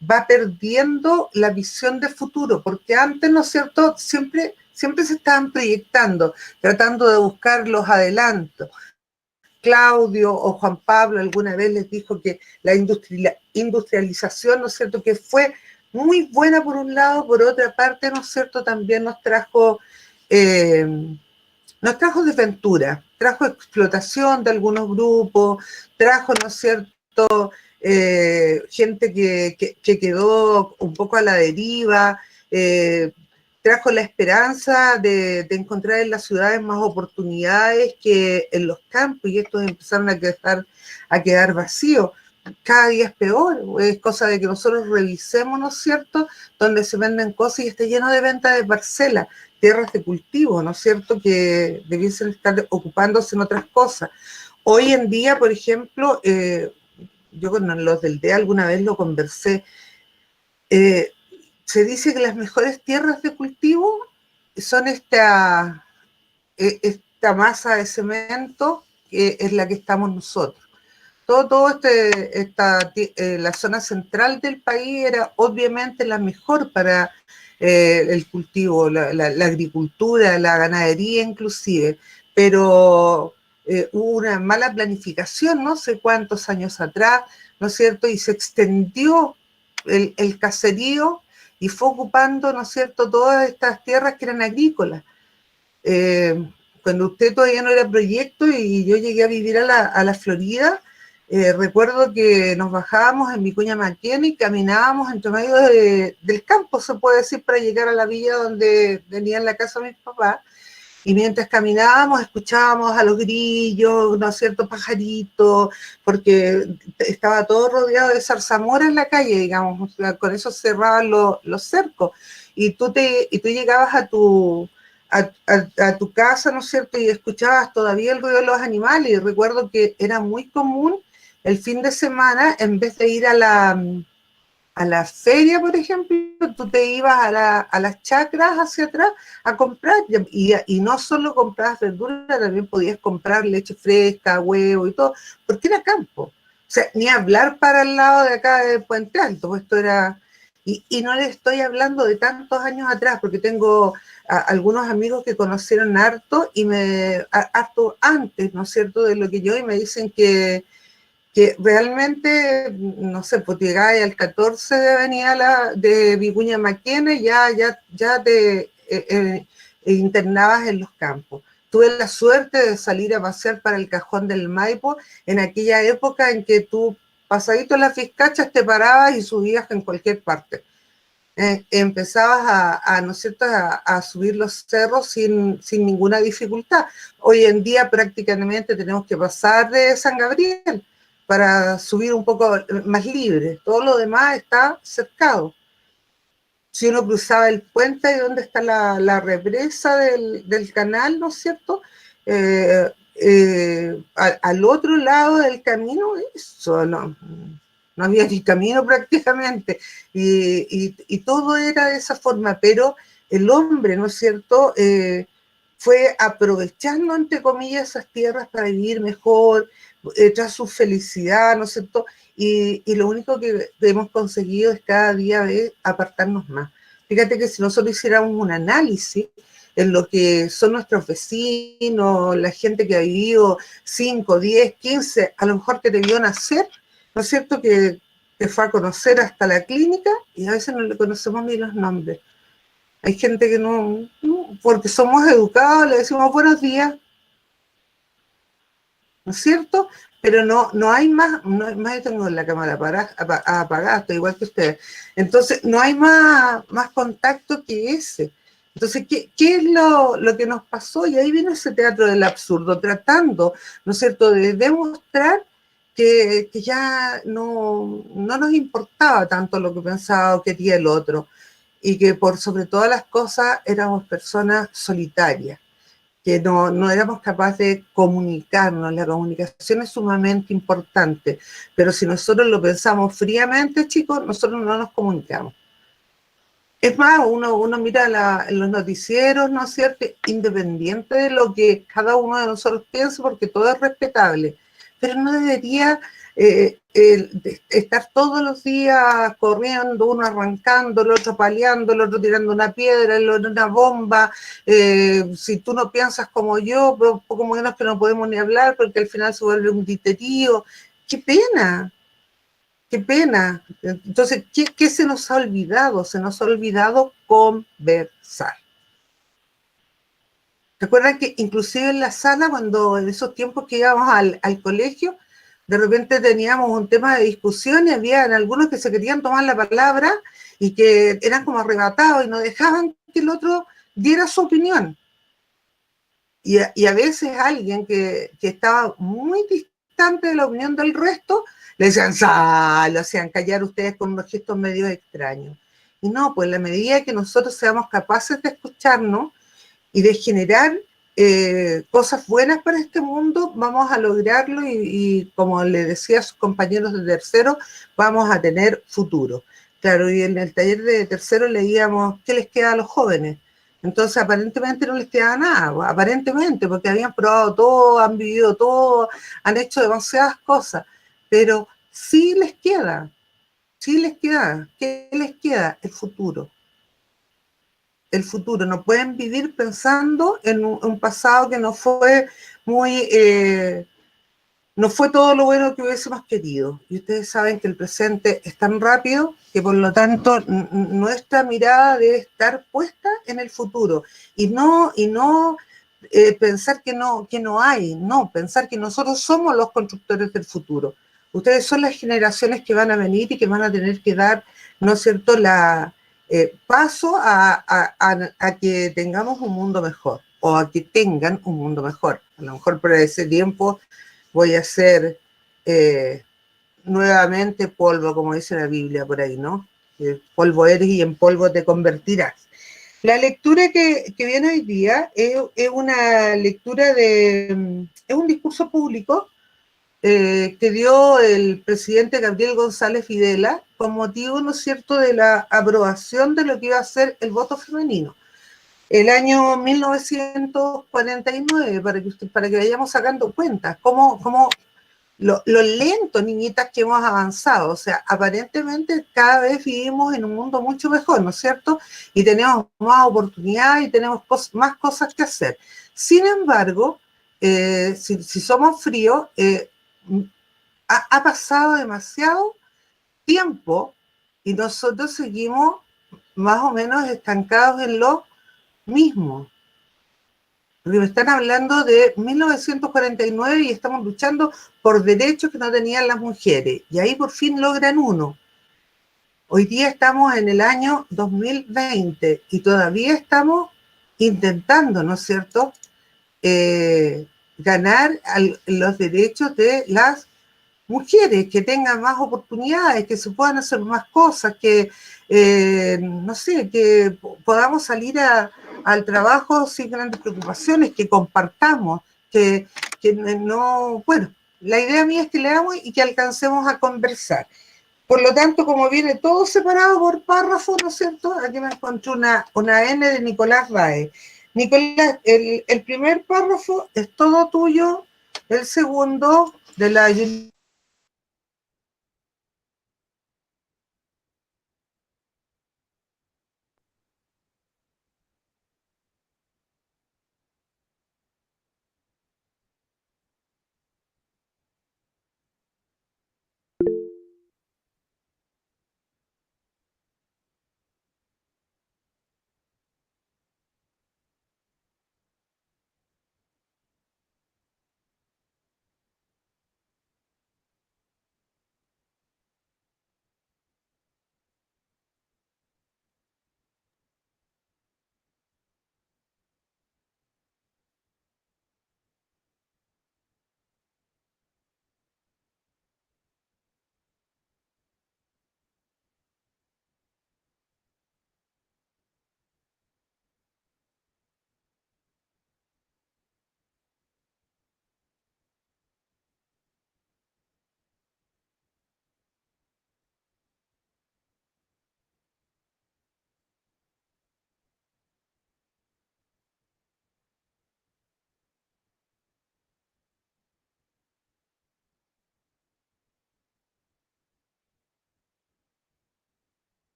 va perdiendo la visión de futuro, porque antes, ¿no es cierto?, siempre se estaban proyectando, tratando de buscar los adelantos. Claudio o Juan Pablo alguna vez les dijo que la industrialización, ¿no es cierto?, que fue muy buena por un lado, por otra parte, ¿no es cierto?, también nos trajo desventura, trajo explotación de algunos grupos, trajo, ¿no es cierto?, gente que quedó un poco a la deriva, trajo la esperanza de encontrar en las ciudades más oportunidades que en los campos, y estos empezaron a quedar vacíos. Cada día es peor, es cosa de que nosotros revisemos, ¿no es cierto?, donde se venden cosas y está lleno de venta de parcelas, tierras de cultivo, ¿no es cierto?, que debiesen estar ocupándose en otras cosas. Hoy en día, por ejemplo, yo con los del DEA alguna vez lo conversé, se dice que las mejores tierras de cultivo son esta masa de cemento que es la que estamos nosotros. La zona central del país era obviamente la mejor para el cultivo, la agricultura, la ganadería inclusive, pero hubo una mala planificación no sé cuántos años atrás, ¿no es cierto? Y se extendió el caserío y fue ocupando, ¿no es cierto?, todas estas tierras que eran agrícolas. Cuando usted todavía no era proyecto y yo llegué a vivir a la Florida, recuerdo que nos bajábamos en Vicuña Maquena y caminábamos entre medio del campo, se puede decir, para llegar a la villa donde tenían la casa de mis papás. Y mientras caminábamos, escuchábamos a los grillos, ¿no es cierto?, pajaritos, porque estaba todo rodeado de zarzamora en la calle, digamos, con eso cerraban los cercos. Y tú llegabas a tu casa, ¿no es cierto?, y escuchabas todavía el ruido de los animales. Y recuerdo que era muy común el fin de semana, en vez de ir a la feria, por ejemplo, tú te ibas a las chacras hacia atrás a comprar, y no solo comprabas verduras, también podías comprar leche fresca, huevo y todo, porque era campo. O sea, ni hablar para el lado de acá de Puente Alto, pues esto era... Y no le estoy hablando de tantos años atrás, porque tengo algunos amigos que conocieron harto harto antes, ¿no es cierto?, de lo que yo, y me dicen que realmente, no sé, pues llegáis al 14 de Avenida de Vicuña Maquena y ya te internabas en los campos. Tuve la suerte de salir a pasear para el Cajón del Maipo en aquella época en que tú, pasadito las Vizcachas, te parabas y subías en cualquier parte. Empezabas ¿no es cierto?, a subir los cerros sin ninguna dificultad. Hoy en día prácticamente tenemos que pasar de San Gabriel para subir un poco más libre. Todo lo demás está cercado. Si uno cruzaba el puente, ahí donde está la represa del canal, ¿no es cierto?, al otro lado del camino, eso no había ni camino prácticamente, y todo era de esa forma, pero el hombre, ¿no es cierto?, fue aprovechando, entre comillas, esas tierras para vivir mejor, tras su felicidad, ¿no es cierto?, y lo único que hemos conseguido es cada día apartarnos más. Fíjate que si nosotros hiciéramos un análisis en lo que son nuestros vecinos, la gente que ha vivido 5, 10, 15, a lo mejor que te vio nacer, ¿no es cierto?, que te fue a conocer hasta la clínica y a veces no le conocemos ni los nombres. Hay gente que no, porque somos educados, le decimos buenos días, ¿no es cierto? Pero no hay más, yo tengo la cámara apagada, estoy igual que ustedes. Entonces, no hay más contacto que ese. Entonces, ¿qué es lo que nos pasó? Y ahí viene ese teatro del absurdo, tratando, ¿no es cierto?, de demostrar que ya no nos importaba tanto lo que pensaba o quería el otro, y que por sobre todas las cosas éramos personas solitarias, que no éramos capaces de comunicarnos. La comunicación es sumamente importante, pero si nosotros lo pensamos fríamente, chicos, nosotros no nos comunicamos. Es más, uno mira en los noticieros, ¿no es cierto?, independiente de lo que cada uno de nosotros piense, porque todo es respetable, pero no debería estar todos los días corriendo, uno arrancando, el otro paleando, el otro tirando una piedra, el otro una bomba. Si tú no piensas como yo, pues, poco menos que no podemos ni hablar porque al final se vuelve un griterío. ¡Qué pena! ¡Qué pena! Entonces, ¿qué se nos ha olvidado? Se nos ha olvidado conversar. Recuerdan que inclusive en la sala, cuando en esos tiempos que íbamos al colegio, de repente teníamos un tema de discusión y había algunos que se querían tomar la palabra y que eran como arrebatados y no dejaban que el otro diera su opinión. Y a veces alguien que estaba muy distante de la opinión del resto, le decían, lo hacían callar ustedes con unos gestos medio extraños. Y no, pues en la medida que nosotros seamos capaces de escucharnos, y de generar cosas buenas para este mundo, vamos a lograrlo y como le decía a sus compañeros de tercero, vamos a tener futuro. Claro, y en el taller de tercero leíamos qué les queda a los jóvenes. Entonces, aparentemente no les queda nada, aparentemente, porque habían probado todo, han vivido todo, han hecho demasiadas cosas, pero sí les queda, ¿qué les queda? El futuro. El futuro. No pueden vivir pensando en un pasado que no fue muy, no fue todo lo bueno que hubiésemos querido. Y ustedes saben que el presente es tan rápido que por lo tanto nuestra mirada debe estar puesta en el futuro y no pensar que no hay, no, pensar que nosotros somos los constructores del futuro. Ustedes son las generaciones que van a venir y que van a tener que dar, ¿no es cierto?, paso a que tengamos un mundo mejor o a que tengan un mundo mejor. A lo mejor para ese tiempo voy a ser eh, nuevamente polvo, como dice la Biblia por ahí, ¿no? Polvo eres y en polvo te convertirás. La lectura que viene hoy día es una lectura es un discurso público que dio el presidente Gabriel González Videla con motivo, ¿no es cierto?, de la aprobación de lo que iba a ser el voto femenino. El año 1949, para que vayamos sacando cuentas, cómo lo lento, niñitas, que hemos avanzado. O sea, aparentemente cada vez vivimos en un mundo mucho mejor, ¿no es cierto? Y tenemos más oportunidades y tenemos más cosas que hacer. Sin embargo, si somos fríos, ha pasado demasiado tiempo y nosotros seguimos más o menos estancados en lo mismo. Porque me están hablando de 1949 y estamos luchando por derechos que no tenían las mujeres. Y ahí por fin logran uno. Hoy día estamos en el año 2020 y todavía estamos intentando, ¿no es cierto?, ganar los derechos de las mujeres, que tengan más oportunidades, que se puedan hacer más cosas, que, no sé, que podamos salir al trabajo sin grandes preocupaciones, que compartamos, que no, bueno, la idea mía es que leamos y que alcancemos a conversar. Por lo tanto, como viene todo separado por párrafos, ¿no es cierto? Aquí me encontré una N de Nicolás Rae. Nicolás, el primer párrafo es todo tuyo, el segundo de la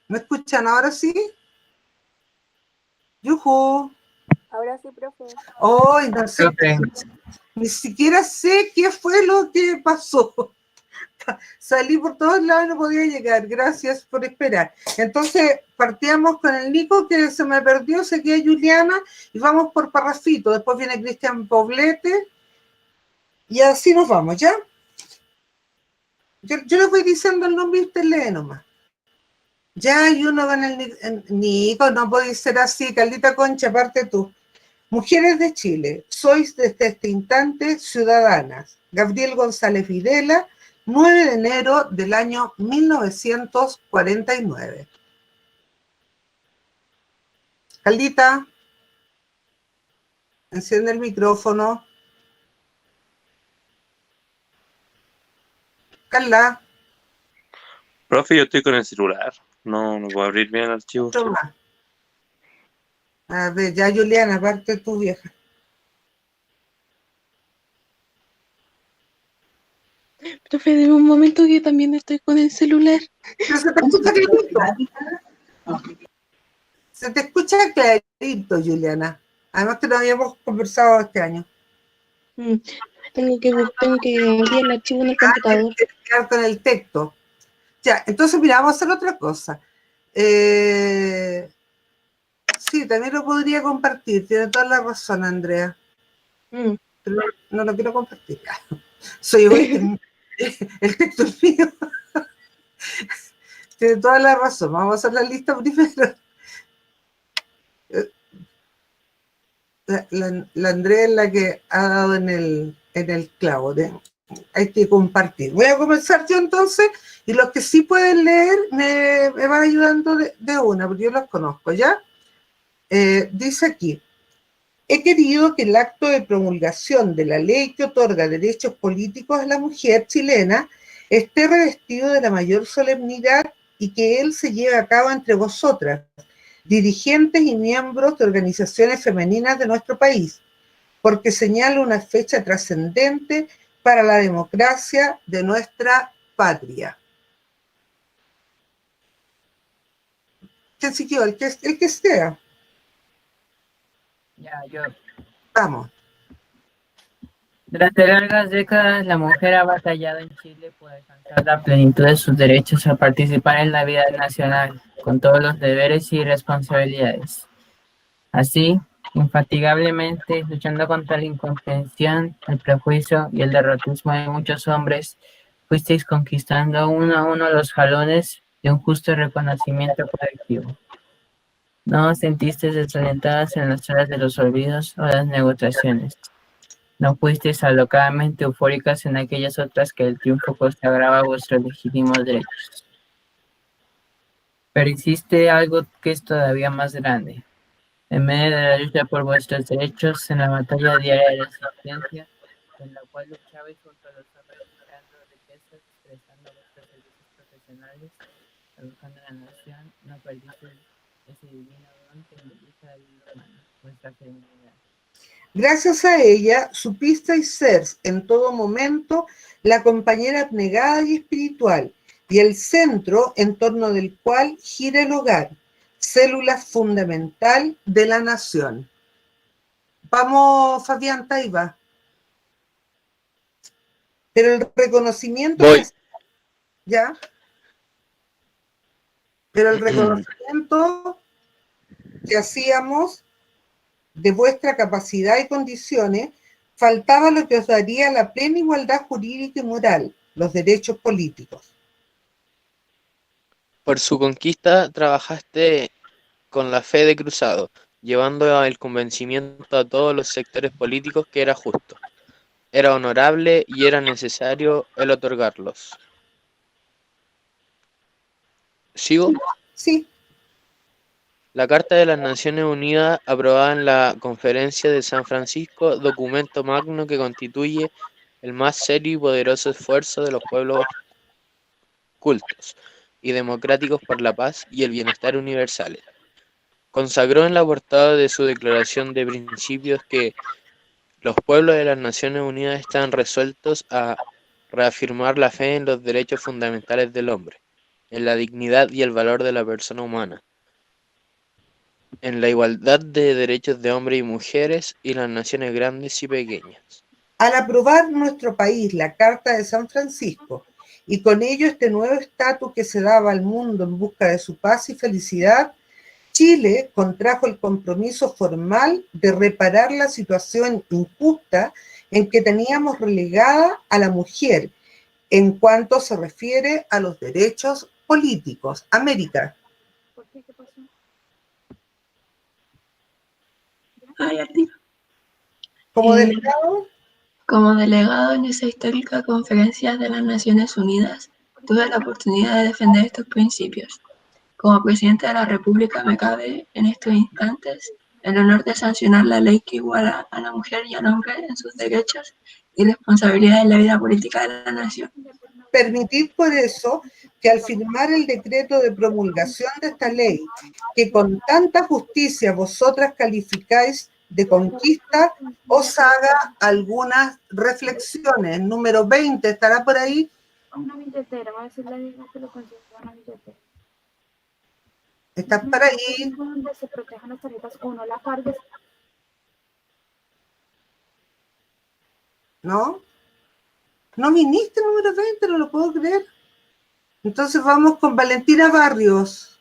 ¿Me escuchan ahora sí? ¡Yujú! Ahora sí, profe. ¡Ay, no sé! Profe, Ni siquiera sé qué fue lo que pasó. Salí por todos lados y no podía llegar. Gracias por esperar. Entonces, partíamos con el Nico, que se me perdió, seguía Juliana, y vamos por Parrafito. Después viene Cristian Poblete, y así nos vamos, ¿ya? Yo les voy diciendo el nombre y usted lee nomás. Ya hay uno con el Nico, no puede ser así, Caldita Concha, aparte tú. Mujeres de Chile, sois desde este instante ciudadanas. Gabriel González Videla, 9 de enero del año 1949. Caldita, enciende el micrófono. Carla, profe, yo estoy con el celular. No puedo abrir bien el archivo. otro más. A ver, ya Juliana, aparte tú, vieja. Profe, de un momento que también estoy con el celular. Pero se te escucha clarito. Se te escucha clarito, Juliana. Además que no habíamos conversado este año. Tengo que abrir el archivo en el computador. Tienes que quedar con el texto. Ya, entonces mira, vamos a hacer otra cosa. Sí, también lo podría compartir. Tiene toda la razón, Andrea. Pero no lo quiero compartir. Soy egoísta. El texto es mío. Tiene toda la razón. Vamos a hacer la lista primero. La Andrea es la que ha dado en el clavo. Hay que compartir. Voy a comenzar yo entonces, y los que sí pueden leer me van ayudando de una, porque yo los conozco, ¿ya? Dice aquí: he querido que el acto de promulgación de la ley que otorga derechos políticos a la mujer chilena esté revestido de la mayor solemnidad y que él se lleve a cabo entre vosotras, dirigentes y miembros de organizaciones femeninas de nuestro país, porque señala una fecha trascendente para la democracia de nuestra patria. ¿Quién siguió? El que sea. Ya, yo. Vamos. Durante largas décadas, la mujer ha batallado en Chile por alcanzar la plenitud de sus derechos a participar en la vida nacional, con todos los deberes y responsabilidades. Así, infatigablemente, luchando contra la incomprensión, el prejuicio y el derrotismo de muchos hombres, fuisteis conquistando uno a uno los jalones de un justo reconocimiento colectivo. No os sentisteis desalentadas en las horas de los olvidos o las negociaciones. No fuisteis alocadamente eufóricas en aquellas otras que el triunfo consagraba vuestros legítimos derechos. Pero hiciste algo que es todavía más grande. En medio de la lucha por vuestros derechos, en la batalla diaria de la existencia, en la cual luchabais junto a los hombres creando riquezas, prestando vuestros servicios profesionales, educando a la nación, no perdisteis ese divino don que moviliza la vida humana, vuestra feminidad. Gracias a ella, supisteis ser en todo momento la compañera abnegada y espiritual, y el centro en torno del cual gira el hogar, célula fundamental de la nación. Vamos, Fabián Taiba. Pero el reconocimiento Voy. ¿ya? Pero el reconocimiento que hacíamos de vuestra capacidad y condiciones, faltaba lo que os daría la plena igualdad jurídica y moral, los derechos políticos. Por su conquista trabajaste con la fe de cruzado, llevando el convencimiento a todos los sectores políticos que era justo, era honorable y era necesario el otorgarlos. ¿Sigo? Sí. La Carta de las Naciones Unidas, aprobada en la Conferencia de San Francisco, documento magno que constituye el más serio y poderoso esfuerzo de los pueblos cultos y democráticos por la paz y el bienestar universales. Consagró en la portada de su Declaración de Principios que los pueblos de las Naciones Unidas están resueltos a reafirmar la fe en los derechos fundamentales del hombre, en la dignidad y el valor de la persona humana, en la igualdad de derechos de hombres y mujeres y las naciones grandes y pequeñas. Al aprobar nuestro país la Carta de San Francisco y con ello este nuevo estatus que se daba al mundo en busca de su paz y felicidad, Chile contrajo el compromiso formal de reparar la situación injusta en que teníamos relegada a la mujer en cuanto se refiere a los derechos políticos. América. ¿Por qué? ¿Qué pasó? Ay, Arti. Como Eh, delegado, Como delegado en esa histórica conferencia de las Naciones Unidas, tuve la oportunidad de defender estos principios. Como presidente de la República me cabe en estos instantes el honor de sancionar la ley que iguala a la mujer y al hombre en sus derechos y responsabilidades en la vida política de la nación. permitid por eso que al firmar el decreto de promulgación de esta ley, que con tanta justicia vosotras calificáis de conquista, os haga algunas reflexiones. Número 20, ¿estará por ahí? Una billetera, va a decir la diga que lo consiga una billetera. ¿Está por ahí? Donde se protejan las tarjetas o no la cargues. ¿No? No viniste, número 20, no lo puedo creer. Entonces vamos con Valentina Barrios.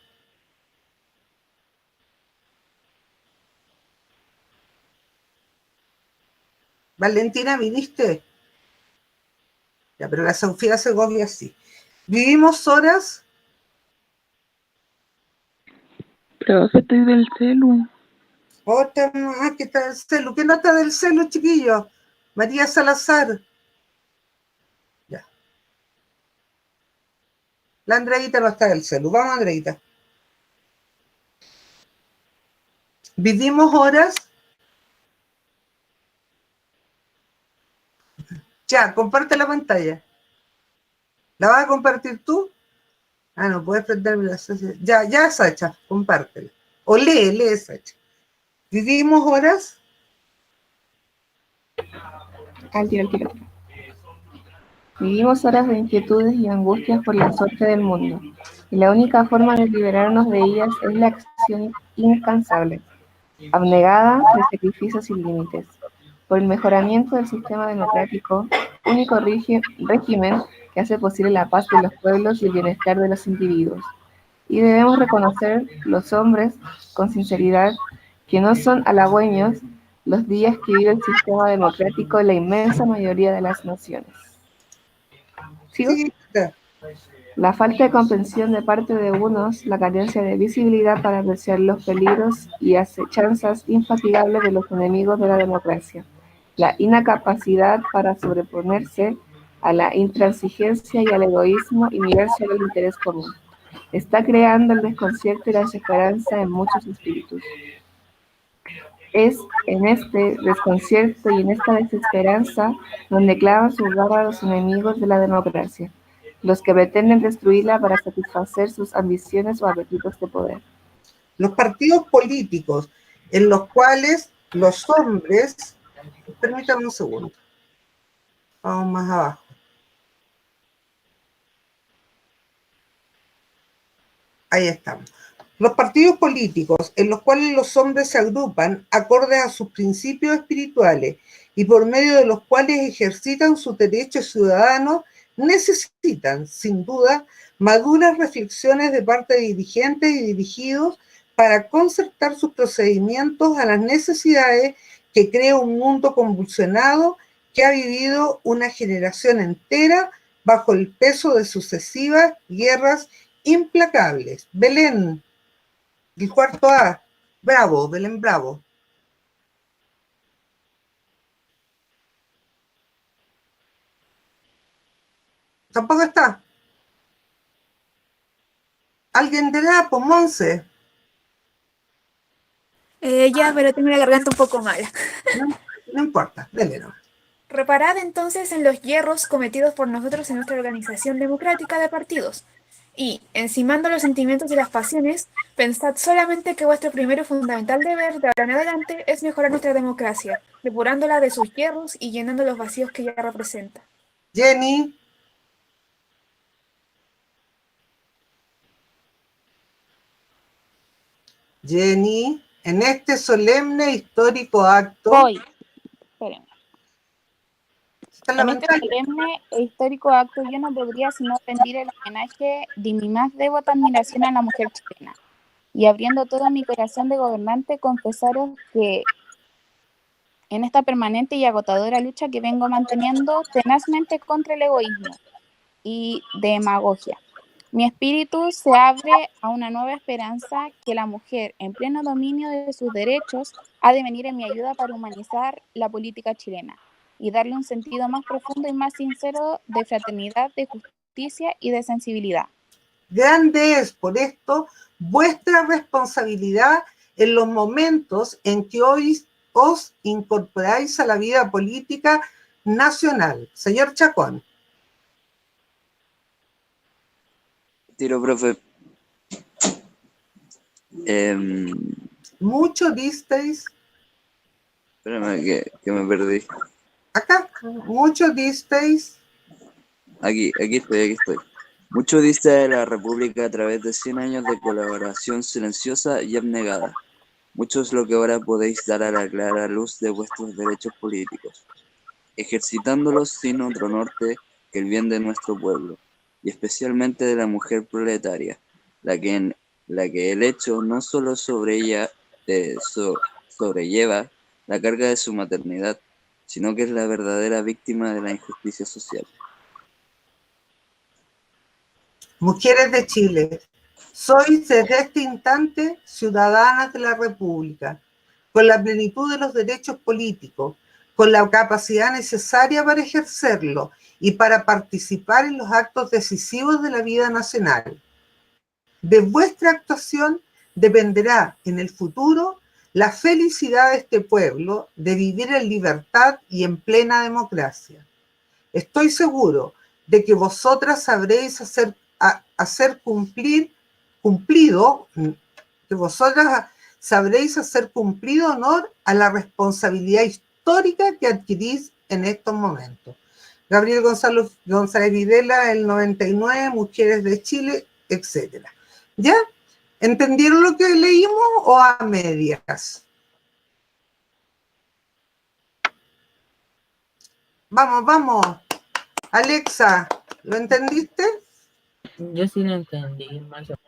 Valentina, ¿viniste? Ya, pero la Sofía Segovia sí. Vivimos horas. Profe, estoy del celu. Otra más que está del celu. ¿Qué nota del celu, chiquillo? María Salazar. Ya. La Andreita no está del celu. Vamos, Andreita. Vivimos horas. Ya, comparte la pantalla. ¿La vas a compartir tú? Ah, no, puedes prenderme la sociedad. Ya, Sacha, compártela. O lee, Sacha. Vivimos horas. Al tiro. Vivimos horas de inquietudes y angustias por la suerte del mundo, y la única forma de liberarnos de ellas es la acción incansable, abnegada de sacrificios sin límites, por el mejoramiento del sistema democrático, único régimen que hace posible la paz de los pueblos y el bienestar de los individuos. Y debemos reconocer, los hombres, con sinceridad, que no son halagüeños los días que vive el sistema democrático en la inmensa mayoría de las naciones. ¿Sigo? Sí. La falta de comprensión de parte de unos, la carencia de visibilidad para apreciar los peligros y acechanzas infatigables de los enemigos de la democracia, la inacapacidad para sobreponerse a la intransigencia y al egoísmo y mirarse al interés común, está creando el desconcierto y la desesperanza en muchos espíritus. Es en este desconcierto y en esta desesperanza donde clavan sus garras los enemigos de la democracia, los que pretenden destruirla para satisfacer sus ambiciones o apetitos de poder. Los partidos políticos en los cuales los hombres... Permítame un segundo. Vamos más abajo. Ahí estamos. Los partidos políticos en los cuales los hombres se agrupan acorde a sus principios espirituales y por medio de los cuales ejercitan sus derechos ciudadanos necesitan, sin duda, maduras reflexiones de parte de dirigentes y dirigidos para concertar sus procedimientos a las necesidades que crea un mundo convulsionado que ha vivido una generación entera bajo el peso de sucesivas guerras implacables. Belén, el cuarto A. Bravo, Belén, bravo. Tampoco está. ¿Alguien de la Monse? Ya, pero tengo la garganta un poco mala. No importa, dele no. Reparad entonces en los hierros cometidos por nosotros en nuestra organización democrática de partidos. Y, encimando los sentimientos y las pasiones, pensad solamente que vuestro primero y fundamental deber de ahora en adelante es mejorar nuestra democracia, depurándola de sus hierros y llenando los vacíos que ella representa. Jenny. Jenny, en este solemne histórico acto. Voy. Espérenme. Está en la En este pantalla. solemne e histórico acto yo no podría sino rendir el homenaje de mi más devota admiración a la mujer chilena. Y abriendo todo mi corazón de gobernante, confesaros que en esta permanente y agotadora lucha que vengo manteniendo tenazmente contra el egoísmo y demagogia, mi espíritu se abre a una nueva esperanza que la mujer, en pleno dominio de sus derechos, ha de venir en mi ayuda para humanizar la política chilena y darle un sentido más profundo y más sincero de fraternidad, de justicia y de sensibilidad. Grande es, por esto, vuestra responsabilidad en los momentos en que hoy os incorporáis a la vida política nacional. Señor Chacón. Tiro, profe. Mucho disteis. Espérame que me perdí. Acá, mucho disteis. Aquí estoy. Mucho diste de la República a través de 100 años de colaboración silenciosa y abnegada. Mucho es lo que ahora podéis dar a la clara luz de vuestros derechos políticos, ejercitándolos sin otro norte que el bien de nuestro pueblo, y especialmente de la mujer proletaria, la que el hecho no solo sobre ella sobrelleva la carga de su maternidad, sino que es la verdadera víctima de la injusticia social. Mujeres de Chile, sois desde este instante ciudadanas de la República, con la plenitud de los derechos políticos, con la capacidad necesaria para ejercerlo y para participar en los actos decisivos de la vida nacional. De vuestra actuación dependerá en el futuro la felicidad de este pueblo de vivir en libertad y en plena democracia. Estoy seguro de que vosotras sabréis hacer cumplido honor a la responsabilidad histórica que adquirís en estos momentos. Gabriel González Videla, el 99, Mujeres de Chile, etc. ¿Ya? ¿Entendieron lo que leímos o a medias? Vamos. Alexa, ¿lo entendiste? Yo sí lo entendí, más o menos.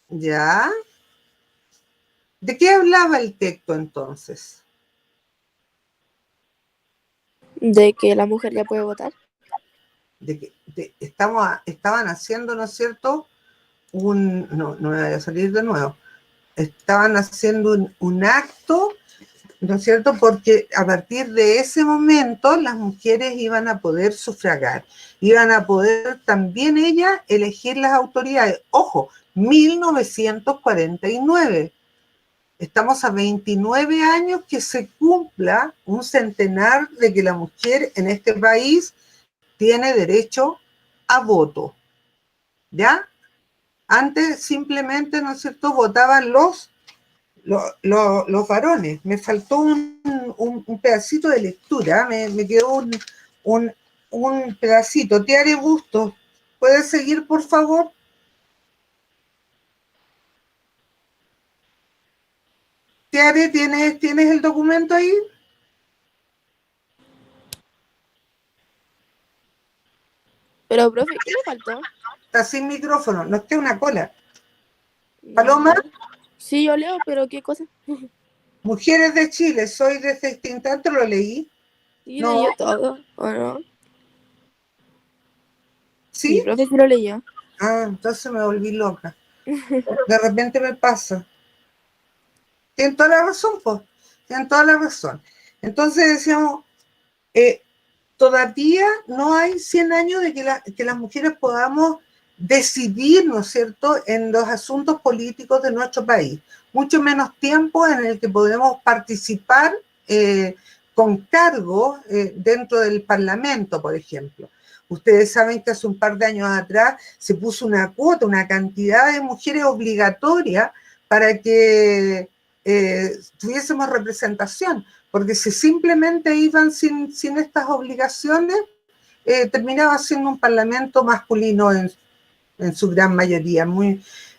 ¿Ya? ¿De qué hablaba el texto entonces? De que la mujer ya puede votar. Estaban haciendo, ¿no es cierto? No me vaya a salir de nuevo. Estaban haciendo un acto, ¿no es cierto? Porque a partir de ese momento las mujeres iban a poder sufragar, iban a poder también ellas elegir las autoridades. Ojo, 1949. Estamos a 29 años que se cumpla un centenar de que la mujer en este país tiene derecho a voto. ¿Ya? Antes simplemente, ¿no es cierto?, votaban los varones. Me faltó un pedacito de lectura, me quedó un pedacito. Tiare Bustos, ¿puedes seguir, por favor? Tiare, ¿tienes el documento ahí? Pero, profe, ¿qué le faltó? Está sin micrófono, nos queda una cola. Paloma. Sí, yo leo, pero ¿qué cosa? Mujeres de Chile, soy desde este instante, lo leí. Sí, No. leyó todo, ¿o no? ¿Sí? Sí, profe, sí lo leyó. Ah, entonces me volví loca. De repente me pasa. Tienen toda la razón, pues. Tienen toda la razón. Entonces decíamos, todavía no hay 100 años de que las mujeres podamos decidir, ¿no es cierto?, en los asuntos políticos de nuestro país. Mucho menos tiempo en el que podemos participar con cargo dentro del Parlamento, por ejemplo. Ustedes saben que hace un par de años atrás se puso una cuota, una cantidad de mujeres obligatoria para que tuviésemos representación, porque si simplemente iban sin estas obligaciones, terminaba siendo un parlamento masculino en su gran mayoría.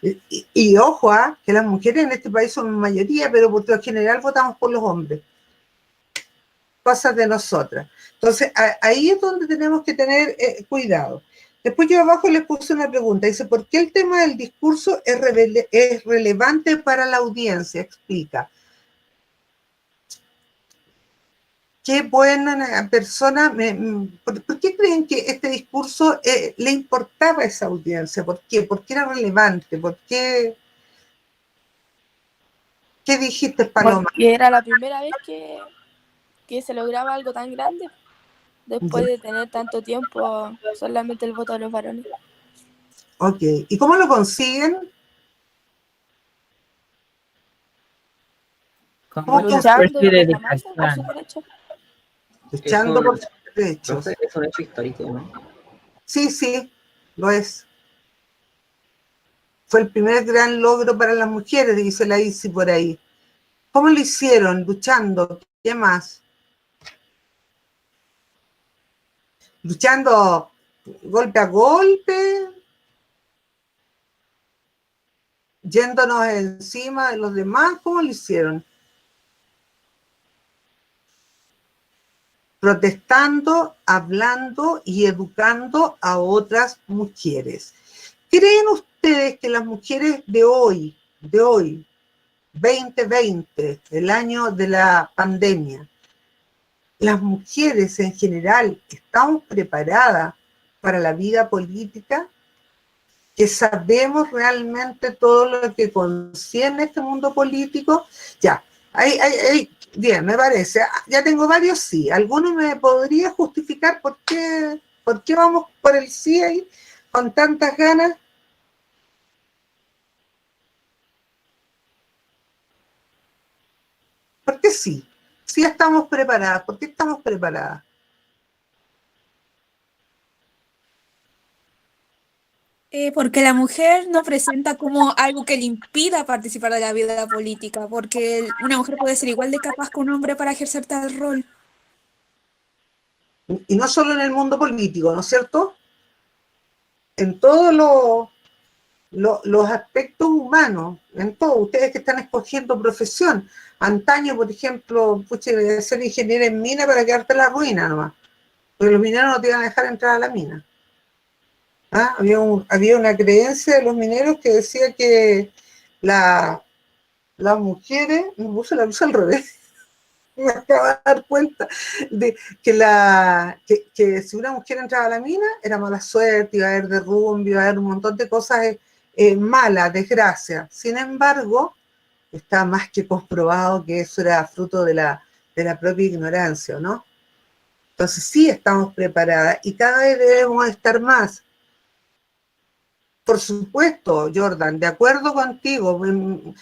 Y ojo, que las mujeres en este país son mayoría, pero por lo general votamos por los hombres. Cosas de nosotras. Entonces, ahí es donde tenemos que tener cuidado. Después yo abajo les puse una pregunta. Dice, ¿por qué el tema del discurso es relevante para la audiencia? Explica. Qué buena persona. ¿Por qué creen que este discurso le importaba a esa audiencia? ¿Por qué? ¿Por qué era relevante? ¿Por qué? ¿Qué dijiste, Paloma? Porque era la primera vez que se lograba algo tan grande, después de tener tanto tiempo solamente el voto de los varones. Ok, ¿y cómo lo consiguen? Con ¿Cómo mucho Luchando esfuerzo y y reclamando por su dedicación. derecho. Luchando por sus derechos. Es un hecho histórico, ¿no? Sí, sí, lo es. Fue el primer gran logro para las mujeres, dice la Isi por ahí. ¿Cómo lo hicieron? Luchando. ¿Qué más? Luchando golpe a golpe, yéndonos encima de los demás. ¿Cómo lo hicieron? Protestando, hablando y educando a otras mujeres. ¿Creen ustedes que las mujeres de hoy, 2020, el año de la pandemia, las mujeres en general estamos preparadas para la vida política? ¿Que sabemos realmente todo lo que concierne este mundo político? Ya, bien, me parece. Ya tengo varios sí. ¿Alguno me podría justificar por qué vamos por el sí ahí con tantas ganas? ¿Por qué sí? Sí estamos preparadas. ¿Por qué estamos preparadas? Porque la mujer no presenta como algo que le impida participar de la vida política, porque una mujer puede ser igual de capaz que un hombre para ejercer tal rol. Y no solo en el mundo político, ¿no es cierto? En todos los aspectos humanos, en todo. Ustedes que están escogiendo profesión. Antaño, por ejemplo, pucha, ser ingeniero en mina para quedarte en la ruina nomás. Porque los mineros no te iban a dejar entrar a la mina. Había una creencia de los mineros que decía que las mujeres, me puse la luz al revés, me acabo de dar cuenta de que si una mujer entraba a la mina era mala suerte, iba a haber derrumbe, iba a haber un montón de cosas malas, desgracias. Sin embargo, está más que comprobado que eso era fruto de la propia ignorancia, ¿no? Entonces sí estamos preparadas y cada vez debemos estar más. Por supuesto, Jordan, de acuerdo contigo. Me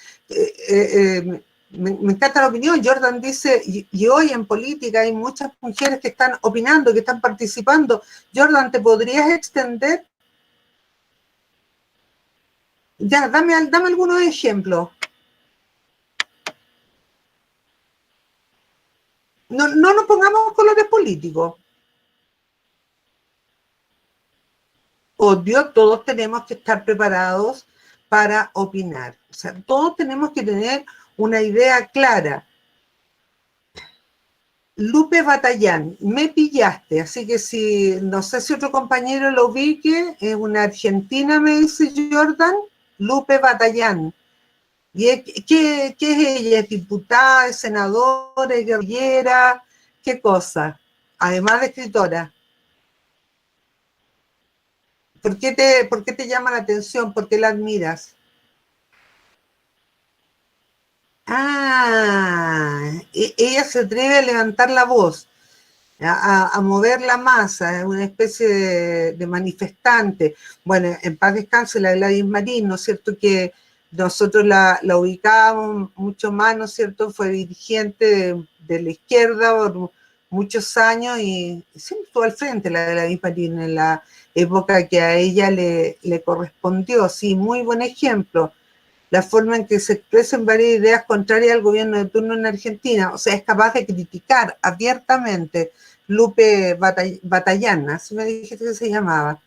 encanta la opinión. Jordan dice, y hoy en política hay muchas mujeres que están opinando, que están participando. Jordan, ¿te podrías extender? Ya, dame algunos ejemplos. No nos pongamos colores políticos. Obvio, todos tenemos que estar preparados para opinar. O sea, todos tenemos que tener una idea clara. Lupe Batallán, me pillaste, así que si, no sé si otro compañero lo ubique, es una argentina, me dice Jordan, Lupe Batallán. ¿Y qué es ella? ¿Es diputada, es senadora, es guerrillera? ¿Qué cosa? Además de escritora. ¿Por qué te llama la atención? ¿Por qué la admiras? Ella se atreve a levantar la voz, a mover la masa, es una especie de manifestante. Bueno, en paz descanse la Gladys Marín, ¿no es cierto? Que nosotros la ubicábamos mucho más, ¿no es cierto? Fue dirigente de la izquierda por muchos años y siempre estuvo al frente la Gladys Marín en la época que a ella le correspondió. Sí, muy buen ejemplo. La forma en que se expresan varias ideas contrarias al gobierno de turno en Argentina. O sea, es capaz de criticar abiertamente. Lupe Batallana, así me dijiste que se llamaba.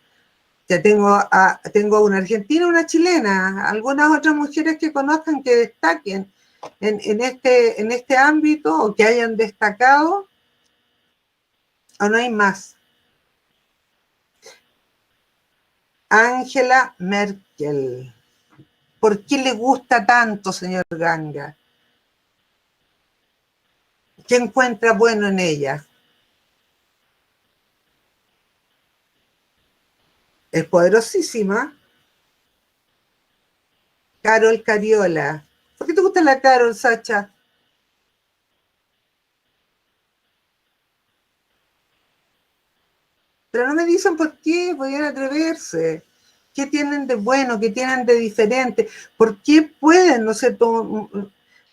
Ya tengo una argentina, una chilena, algunas otras mujeres que conozcan que destaquen en este ámbito o que hayan destacado, o no hay más. Angela Merkel. ¿Por qué le gusta tanto, señor Ganga? ¿Qué encuentra bueno en ella? Es poderosísima. Carol Cariola. ¿Por qué te gusta la Carol, Sacha? Pero no me dicen por qué podían atreverse. ¿Qué tienen de bueno? ¿Qué tienen de diferente? ¿Por qué pueden, no sé,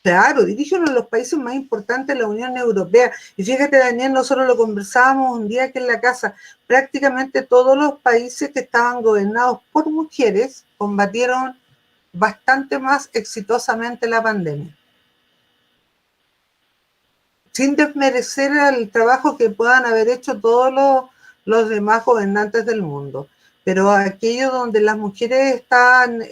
claro, dirige uno de los países más importantes de la Unión Europea? Y fíjate, Daniel, nosotros lo conversábamos un día aquí en la casa. Prácticamente todos los países que estaban gobernados por mujeres combatieron bastante más exitosamente la pandemia. Sin desmerecer el trabajo que puedan haber hecho todos los demás gobernantes del mundo. Pero aquellos donde las mujeres estaban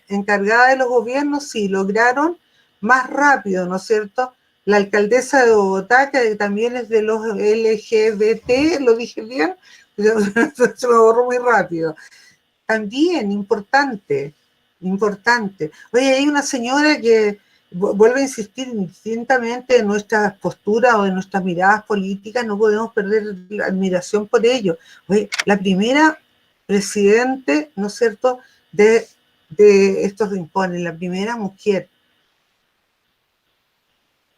encargadas de los gobiernos, sí, lograron más rápido, ¿no es cierto? La alcaldesa de Bogotá, que también es de los LGBT, ¿lo dije bien? Se me borró muy rápido. También, importante. Oye, hay una señora que vuelve a insistir indistintamente en nuestras posturas o en nuestras miradas políticas, no podemos perder la admiración por ello. Oye, la primera presidente, ¿no es cierto?, de estos rincones, la primera mujer.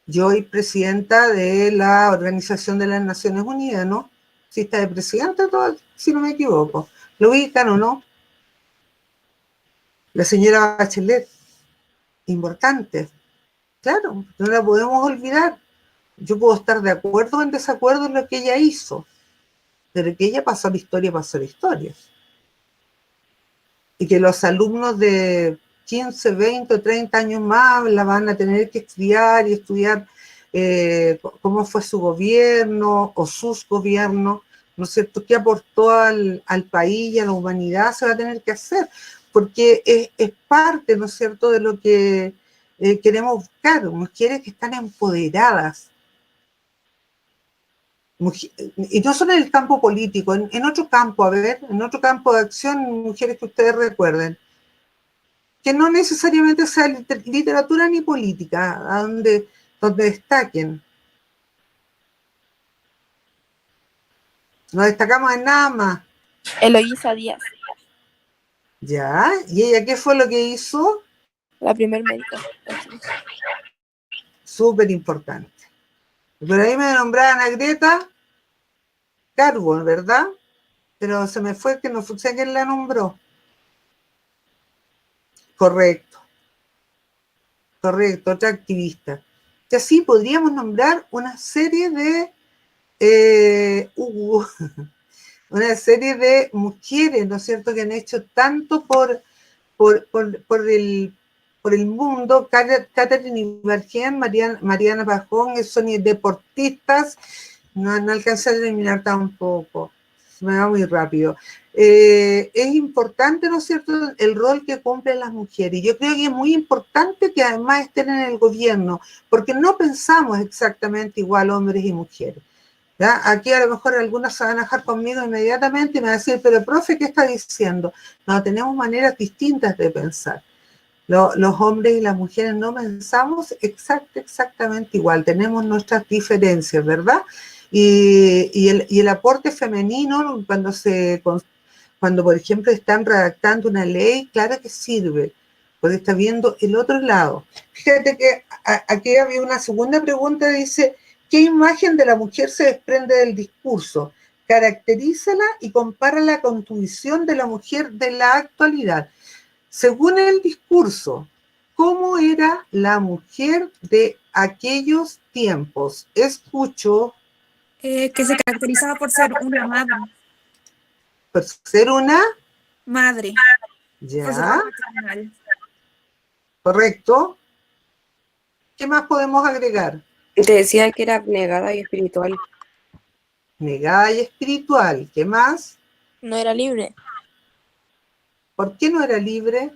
Yo soy presidenta de la Organización de las Naciones Unidas, ¿no? Si está de presidenta, si no me equivoco. ¿Lo ubican o no? La señora Bachelet, importante. Claro, no la podemos olvidar. Yo puedo estar de acuerdo o en desacuerdo en lo que ella hizo, pero que ella pasó la historia. Y que los alumnos de 15, 20 o 30 años más la van a tener que estudiar y estudiar cómo fue su gobierno o sus gobiernos, ¿no es cierto? ¿Qué aportó al país y a la humanidad? Se va a tener que hacer, porque es parte, ¿no es cierto?, de lo que queremos buscar, mujeres que están empoderadas. Y no solo en el campo político, en otro campo, en otro campo de acción, mujeres que ustedes recuerden, que no necesariamente sea literatura ni política, donde destaquen. No destacamos en nada más. Eloísa Díaz, ¿Ya? ¿Y ella qué fue lo que hizo? la primer médica. Súper importante. Por ahí me nombraban a Greta Garbo, ¿verdad? Pero se me fue que no sé quién la nombró. Correcto, otra activista. Y así podríamos nombrar una serie de una serie de mujeres, ¿no es cierto?, que han hecho tanto por el mundo. Catherine Ibargén, Mariana Pajón, son deportistas, no alcancé a terminar tampoco, se me va muy rápido. Es importante, ¿no es cierto?, el rol que cumplen las mujeres. Yo creo que es muy importante que además estén en el gobierno, porque no pensamos exactamente igual hombres y mujeres. ¿Ya? Aquí a lo mejor algunas se van a enojar conmigo inmediatamente y me van a decir, pero profe, ¿qué está diciendo? No, tenemos maneras distintas de pensar. Los hombres y las mujeres no pensamos exactamente igual, tenemos nuestras diferencias, ¿verdad? Y el aporte femenino, cuando por ejemplo están redactando una ley, claro que sirve, porque está viendo el otro lado. Fíjate que aquí había una segunda pregunta, dice, ¿qué imagen de la mujer se desprende del discurso? Caracterízala y compárala con tu visión de la mujer de la actualidad. Según el discurso, ¿cómo era la mujer de aquellos tiempos? Escucho. Que se caracterizaba por ser una madre. Por ser una madre. Ya. Por su rol maternal. Correcto. ¿Qué más podemos agregar? Te decía que era abnegada y espiritual. Negada y espiritual. ¿Qué más? No era libre. No era libre. No era libre. No era libre. ¿Por qué no era libre?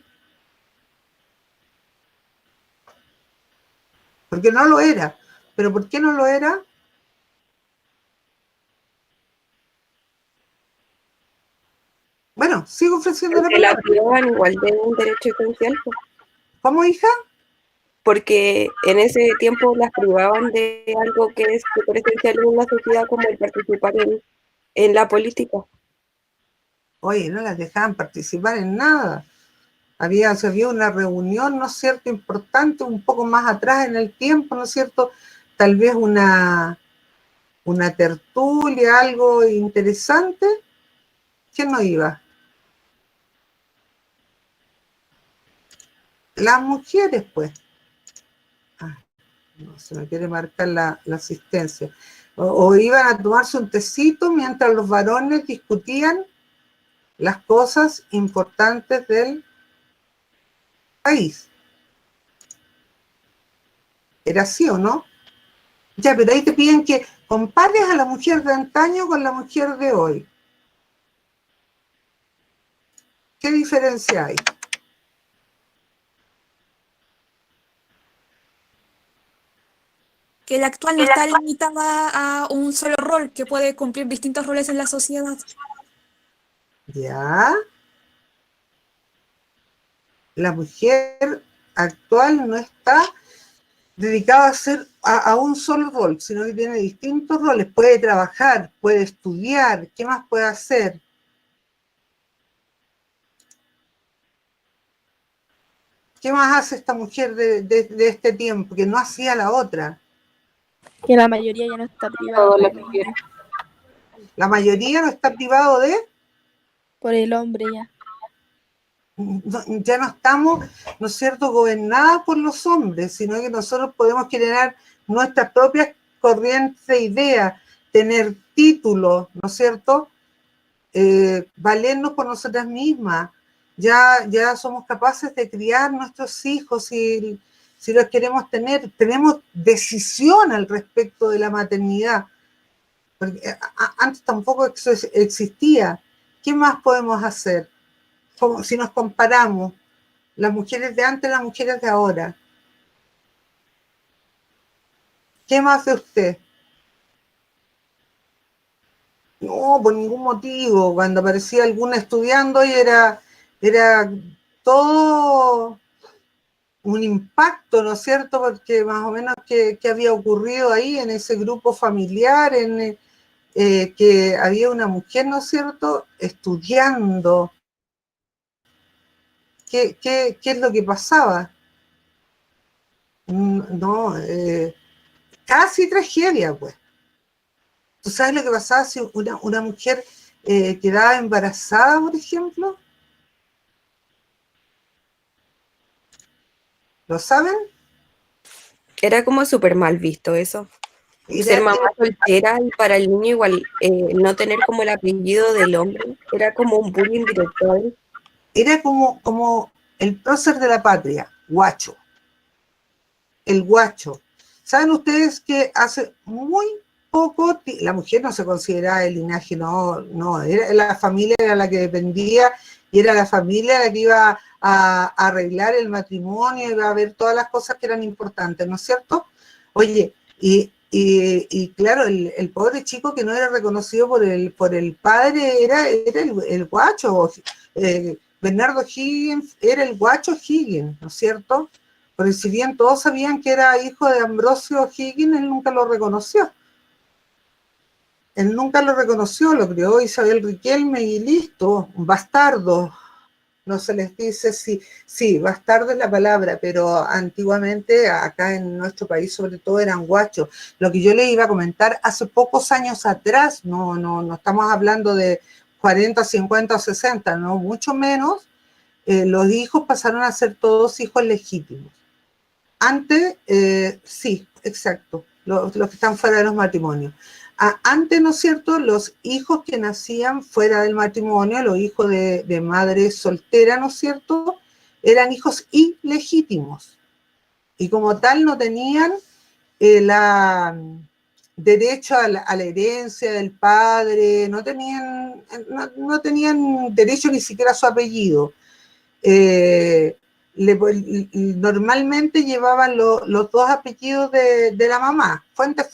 Porque no lo era. ¿Pero por qué no lo era? Bueno, sigo ofreciendo la Porque la palabra. privaban igual de un derecho esencial, pues, ¿Cómo, hija? porque en ese tiempo las privaban de algo que es súper esencial en una sociedad como el participar en la política. Oye, no las dejaban participar en nada. Había una reunión, ¿no es cierto?, importante, un poco más atrás en el tiempo, ¿no es cierto?, tal vez una tertulia, algo interesante. ¿Quién no iba? Las mujeres, pues. Ah, no, se me quiere marcar la asistencia. O iban a tomarse un tecito mientras los varones discutían las cosas importantes del país. ¿Era así o no? Ya, pero ahí te piden que compares a la mujer de antaño con la mujer de hoy. ¿Qué diferencia hay? Que la actual no está limitada a un solo rol, que puede cumplir distintos roles en la sociedad. Ya. La mujer actual no está dedicada a un solo rol, sino que tiene distintos roles. Puede trabajar, puede estudiar, ¿qué más puede hacer? ¿Qué más hace esta mujer de este tiempo que no hacía la otra? Que la mayoría ya no está privada Todo por lo el que hombre. quiera. La mayoría no está privado de... Por el hombre ya. Ya no estamos, ¿no es cierto?, gobernadas por los hombres, sino que nosotros podemos generar nuestras propias corrientes de ideas, tener títulos, ¿no es cierto?, valernos por nosotras mismas. Ya somos capaces de criar nuestros hijos si los queremos tener. Tenemos decisión al respecto de la maternidad, porque antes tampoco eso existía. ¿Qué más podemos hacer? Si nos comparamos las mujeres de antes y las mujeres de ahora. ¿Qué más de usted? No, por ningún motivo. Cuando aparecía alguna estudiando y era todo un impacto, ¿no es cierto? Porque más o menos qué había ocurrido ahí en ese grupo familiar, que había una mujer, ¿no es cierto?, estudiando. ¿Qué es lo que pasaba? No, casi tragedia, pues. ¿Tú sabes lo que pasaba si una mujer quedaba embarazada, por ejemplo? ¿Lo saben? Era como súper mal visto eso. Ser Era, mamá soltera y para el niño igual no tener como el apellido del hombre era como un bullying directo a él. era como el prócer de la patria, guacho. El guacho. ¿Saben ustedes que hace muy poco, la mujer no se consideraba el linaje, no, era la familia era la que dependía y era la familia la que iba a arreglar el matrimonio, iba a ver todas las cosas que eran importantes, ¿no es cierto? Oye, y claro, el pobre chico que no era reconocido por el padre era el guacho. Bernardo Higgins era el guacho Higgins, ¿no es cierto? Porque si bien todos sabían que era hijo de Ambrosio Higgins, él nunca lo reconoció. Él nunca lo reconoció, lo crió Isabel Riquelme y listo, un bastardo. No se les dice sí, bastardo es la palabra, pero antiguamente acá en nuestro país sobre todo eran guachos. Lo que yo les iba a comentar hace pocos años atrás, no estamos hablando de 40, 50 o 60, no, mucho menos, los hijos pasaron a ser todos hijos legítimos. Antes, sí, exacto, los que están fuera de los matrimonios. Antes, ¿no es cierto?, los hijos que nacían fuera del matrimonio, los hijos de madre soltera, ¿no es cierto?, eran hijos ilegítimos. Y como tal no tenían derecho a la herencia del padre, no tenían derecho ni siquiera a su apellido. normalmente llevaban los dos apellidos de la mamá, fuente,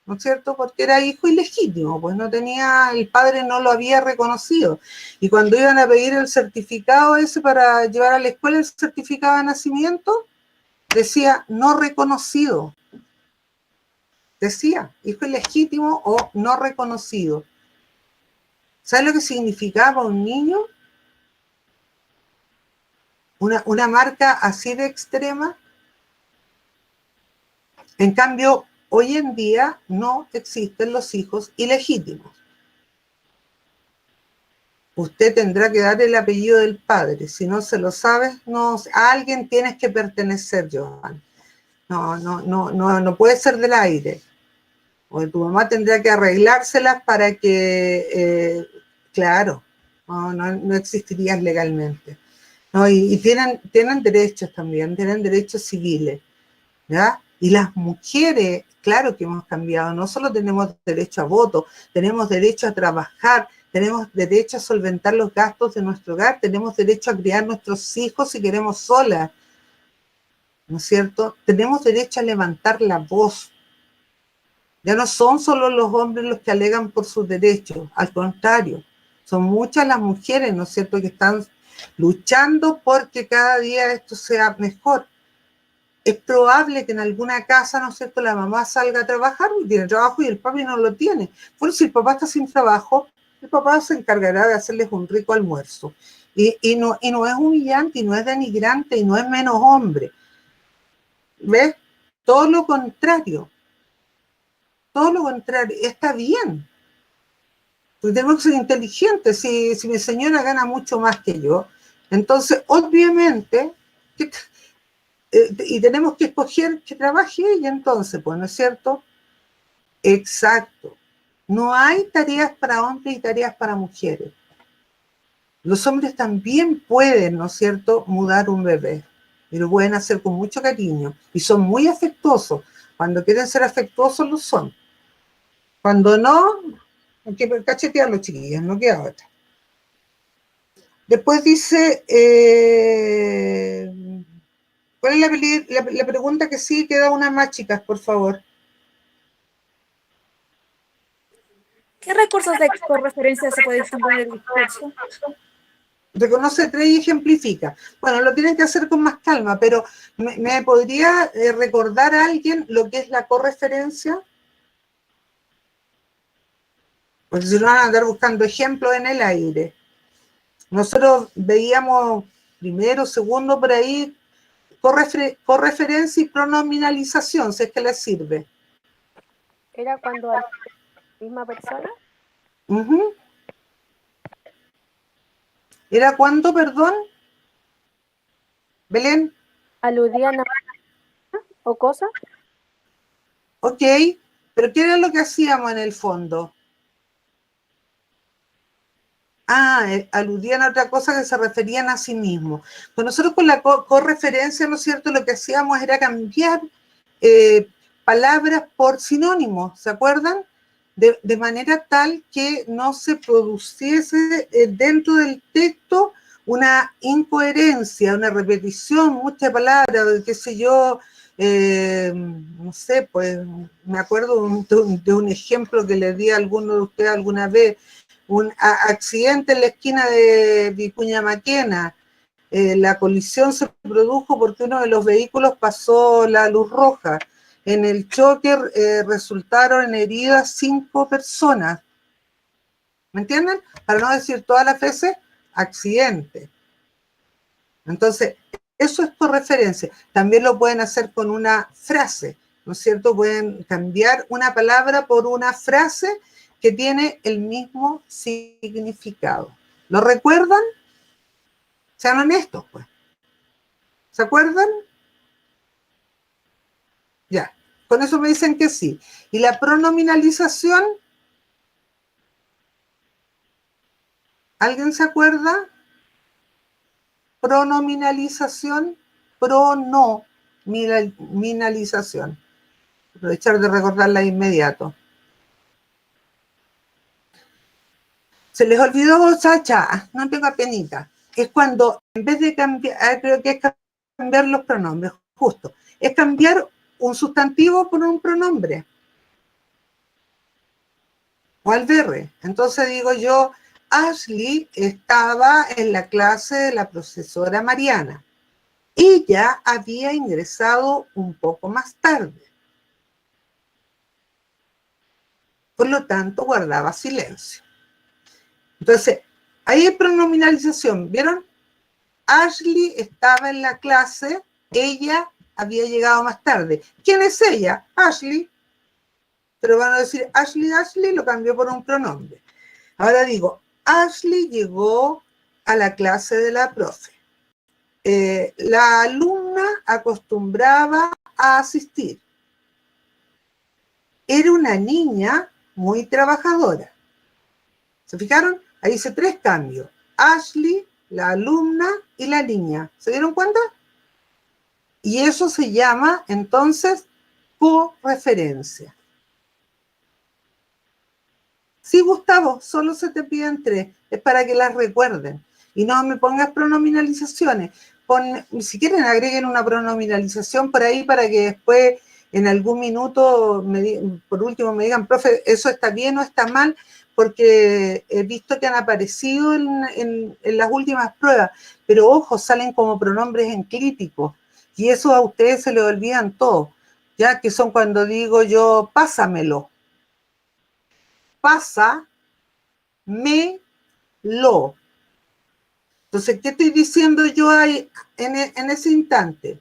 ¿no es cierto? Porque era hijo ilegítimo, pues no tenía, el padre no lo había reconocido. Y cuando iban a pedir el certificado ese para llevar a la escuela, el certificado de nacimiento, decía no reconocido. Decía hijo ilegítimo o no reconocido. ¿Sabes lo que significaba un niño? Una marca así de extrema. En cambio, hoy en día no existen los hijos ilegítimos. Usted tendrá que dar el apellido del padre. Si no se lo sabes, no, a alguien tienes que pertenecer, Johan. No puede ser del aire. O tu mamá tendrá que arreglárselas para que, claro, no existirían legalmente. No, y tienen derechos también, tienen derechos civiles, ¿ya? Y las mujeres, claro que hemos cambiado, no solo tenemos derecho a voto, tenemos derecho a trabajar, tenemos derecho a solventar los gastos de nuestro hogar, tenemos derecho a criar nuestros hijos si queremos solas, ¿no es cierto? Tenemos derecho a levantar la voz. Ya no son solo los hombres los que alegan por sus derechos, al contrario, son muchas las mujeres, ¿no es cierto?, que están luchando porque cada día esto sea mejor. Es probable que en alguna casa, ¿no es cierto?, la mamá salga a trabajar y tiene trabajo y el papi no lo tiene. Bueno, si el papá está sin trabajo, el papá se encargará de hacerles un rico almuerzo. Y no es humillante, y no es denigrante, y no es menos hombre. ¿Ves? Todo lo contrario. Todo lo contrario. Está bien. Porque tenemos que ser inteligentes. Si mi señora gana mucho más que yo, entonces, obviamente, y tenemos que escoger que trabaje ella entonces, pues, ¿no es cierto? Exacto. No hay tareas para hombres y tareas para mujeres. Los hombres también pueden, ¿no es cierto?, mudar un bebé. Y lo pueden hacer con mucho cariño. Y son muy afectuosos. Cuando quieren ser afectuosos, lo son. Cuando no, hay que cachetearlos, chiquillas, no queda otra. Después dice, ¿cuál es la pregunta que sí? Queda una más, chicas, por favor. ¿Qué recursos de correferencia se puede distinguir del discurso? Reconoce tres y ejemplifica. Bueno, lo tienen que hacer con más calma, pero ¿me podría recordar a alguien lo que es la correferencia? Porque si no van a andar buscando ejemplos en el aire. Nosotros veíamos primero, segundo, por ahí, correferencia y pronominalización, si es que les sirve. ¿Era cuando a la misma persona? Uh-huh. ¿Era cuándo, perdón? ¿Belén? ¿Aludían a o cosa? Ok, pero ¿qué era lo que hacíamos en el fondo? Aludían a otra cosa que se referían a sí mismos. Pues nosotros con la correferencia, ¿no es cierto?, lo que hacíamos era cambiar palabras por sinónimos, ¿se acuerdan? De manera tal que no se produciese dentro del texto una incoherencia, una repetición, muchas palabras, qué sé yo, no sé, pues me acuerdo de un ejemplo que le di a alguno de ustedes alguna vez, un accidente en la esquina de Vicuña Maquena. La colisión se produjo porque uno de los vehículos pasó la luz roja. En el choque resultaron heridas 5 personas. ¿Me entienden? Para no decir todas las veces, accidente. Entonces, eso es correferencia. También lo pueden hacer con una frase, ¿no es cierto? Pueden cambiar una palabra por una frase que tiene el mismo significado. ¿Lo recuerdan? Sean honestos, pues. ¿Se acuerdan? Ya, con eso me dicen que sí. ¿Y la pronominalización? ¿Alguien se acuerda? Pronominalización, pronominalización. Aprovechar de recordarla de inmediato. Se les olvidó, Sacha, no tenga penita. es cuando, en vez de cambiar, creo que es cambiar los pronombres, justo, es cambiar un sustantivo por un pronombre. O al verre. Entonces digo yo, Ashley estaba en la clase de la profesora Mariana. Ella había ingresado un poco más tarde. Por lo tanto, guardaba silencio. Entonces, ahí hay pronominalización, ¿vieron? Ashley estaba en la clase, ella había llegado más tarde. ¿Quién es ella? Ashley. Pero van a decir Ashley, Ashley, lo cambió por un pronombre. Ahora digo, Ashley llegó a la clase de la profe. La alumna acostumbraba a asistir. Era una niña muy trabajadora. ¿Se fijaron? Ahí hice 3 cambios. Ashley, la alumna y la niña. ¿Se dieron cuenta? Y eso se llama, entonces, correferencia. Sí, Gustavo, solo se te piden 3. Es para que las recuerden. Y no me pongas pronominalizaciones. Si quieren, agreguen una pronominalización por ahí para que después, en algún minuto, por último, me digan, profe, ¿eso está bien o está mal? Porque he visto que han aparecido en las últimas pruebas. Pero, ojo, salen como pronombres enclíticos. Y eso a ustedes se les olvidan todo. Ya que son cuando digo yo, pásamelo. Pasa, me, lo. Entonces, ¿qué estoy diciendo yo ahí en ese instante?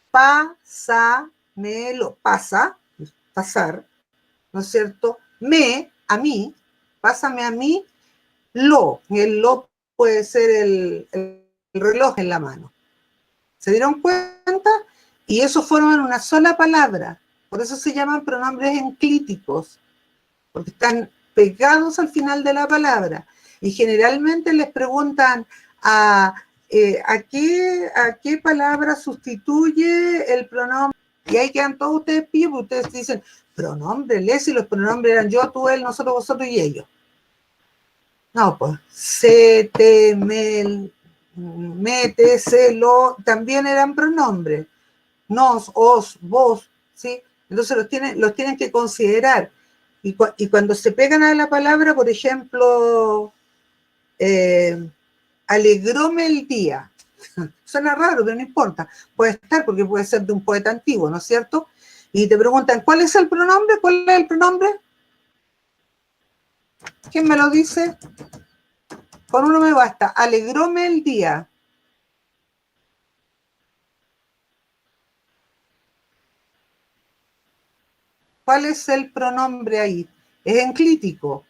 Pásamelo. Pasa, pasar, ¿no es cierto? Me, a mí, pásame a mí, lo. El lo puede ser el reloj en la mano. ¿Se dieron cuenta? Y eso forman una sola palabra. Por eso se llaman pronombres enclíticos. Porque están pegados al final de la palabra. Y generalmente les preguntan a qué palabra sustituye el pronombre. Y ahí quedan todos ustedes pillos, porque ustedes dicen, pronombre, si los pronombres eran yo, tú, él, nosotros, vosotros y ellos. No, pues, se, te, me, te, lo, también eran pronombres. Nos, os, vos, ¿sí? Entonces los tienen que considerar. Y cuando se pegan a la palabra, por ejemplo, alegróme el día. Suena raro, pero no importa. Puede estar porque puede ser de un poeta antiguo, ¿no es cierto? Y te preguntan, ¿cuál es el pronombre? ¿Cuál es el pronombre? ¿Quién me lo dice? Con uno me basta. Alegróme el día. ¿Cuál es el pronombre ahí? Es enclítico.